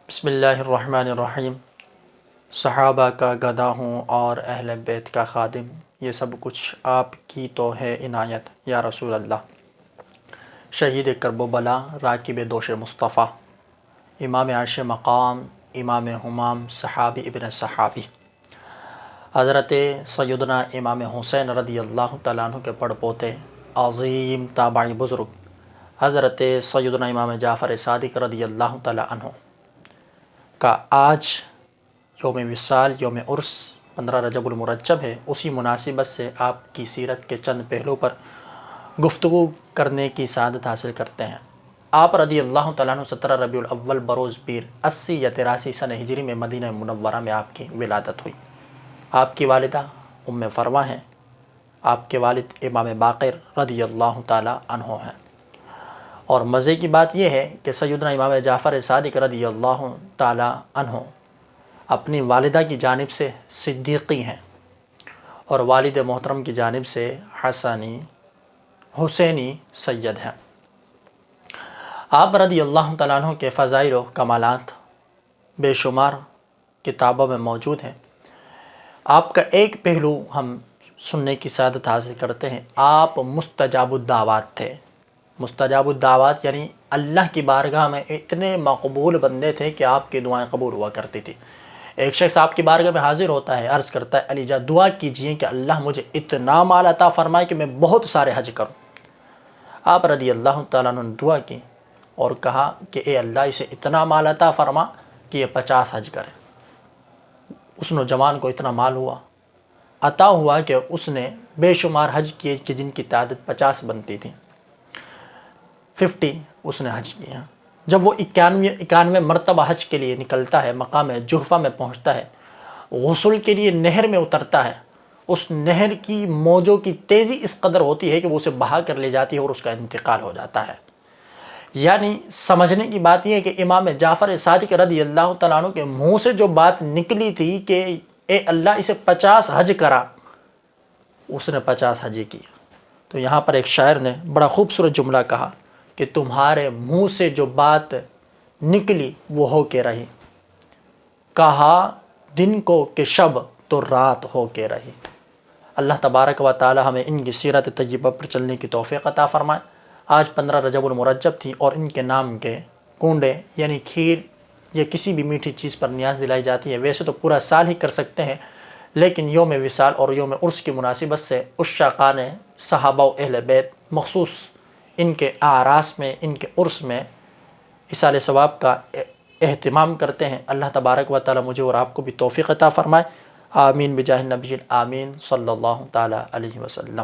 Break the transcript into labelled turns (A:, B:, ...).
A: بسم اللہ الرحمن الرحیم۔ صحابہ کا گدا ہوں اور اہل بیت کا خادم، یہ سب کچھ آپ کی تو ہے عنایت یا رسول اللہ۔ شہید کرب و بلا، راکب دوش مصطفیٰ، امام عرش مقام، امام ہمام، صحابی ابن صحابی، حضرت سیدنا امام حسین رضی اللہ تعالیٰ عنہ کے پڑ پوتے، عظیم تابعی بزرگ حضرت سیدنا امام جعفر صادق رضی اللہ تعالیٰ عنہ کا آج یوم وصال، یوم عرس 15 رجب المرجب ہے۔ اسی مناسبت سے آپ کی سیرت کے چند پہلو پر گفتگو کرنے کی سعادت حاصل کرتے ہیں۔ آپ رضی اللہ تعالیٰ عنہ 17 ربیع الاول بروز پیر 80 یا 83 سنہ ہجری میں مدینہ منورہ میں آپ کی ولادت ہوئی۔ آپ کی والدہ ام فروا ہیں، آپ کے والد امام باقر رضی اللہ تعالیٰ عنہ ہیں۔ اور مزے کی بات یہ ہے کہ سیدنا امام جعفر صادق رضی اللہ تعالیٰ عنہ اپنی والدہ کی جانب سے صدیقی ہیں اور والد محترم کی جانب سے حسنی حسینی سید ہیں۔ آپ رضی اللہ تعالیٰ عنہ کے فضائل و کمالات بے شمار کتابوں میں موجود ہیں۔ آپ کا ایک پہلو ہم سننے کی سعادت حاصل کرتے ہیں۔ آپ مستجاب الدعوات تھے۔ مستجاب الدعوات یعنی اللہ کی بارگاہ میں اتنے مقبول بندے تھے کہ آپ کی دعائیں قبول ہوا کرتی تھی۔ ایک شخص آپ کی بارگاہ میں حاضر ہوتا ہے، عرض کرتا ہے علی جان دعا کیجئے کہ اللہ مجھے اتنا مال عطا فرمائے کہ میں بہت سارے حج کروں۔ آپ رضی اللہ تعالیٰ عنہ نے دعا کی اور کہا کہ اے اللہ اسے اتنا مال عطا فرما کہ یہ 50 حج کرے۔ اس نوجوان کو اتنا مال ہوا، عطا ہوا کہ اس نے بے شمار حج کیے کہ جن کی تعداد 50 بنتی تھی۔ 50 اس نے حج کیا۔ جب وہ 91 مرتبہ حج کے لیے نکلتا ہے، مقام جحفہ میں پہنچتا ہے، غسل کے لیے نہر میں اترتا ہے، اس نہر کی موجوں کی تیزی اس قدر ہوتی ہے کہ وہ اسے بہا کر لے جاتی ہے اور اس کا انتقال ہو جاتا ہے۔ یعنی سمجھنے کی بات یہ ہے کہ امام جعفر صادق رضی اللہ تعالیٰ عنہ کے منہ سے جو بات نکلی تھی کہ اے اللہ اسے 50 حج کرا، اس نے 50 حج کیا۔ تو یہاں پر ایک شاعر نے بڑا خوبصورت جملہ کہا کہ تمہارے منہ سے جو بات نکلی وہ ہو کے رہی، کہا دن کو کہ شب تو رات ہو کے رہی۔ اللہ تبارک و تعالی ہمیں ان کی سیرت طیبہ پر چلنے کی توفیق عطا فرمائے۔ آج 15 رجب المرجب تھی اور ان کے نام کے کنڈے یعنی کھیر یا کسی بھی میٹھی چیز پر نیاز دلائی جاتی ہے۔ ویسے تو پورا سال ہی کر سکتے ہیں، لیکن یوم وصال اور یوم عرس کی مناسبت سے عشاقان صحابہ و اہل بیت مخصوص ان کے اعراس میں، ان کے عرس میں ایصال ثواب کا اہتمام کرتے ہیں۔ اللہ تبارک و تعالی مجھے اور آپ کو بھی توفیق عطا فرمائے۔ آمین بجاہ النبی آمین صلی اللہ تعالی علیہ وسلم۔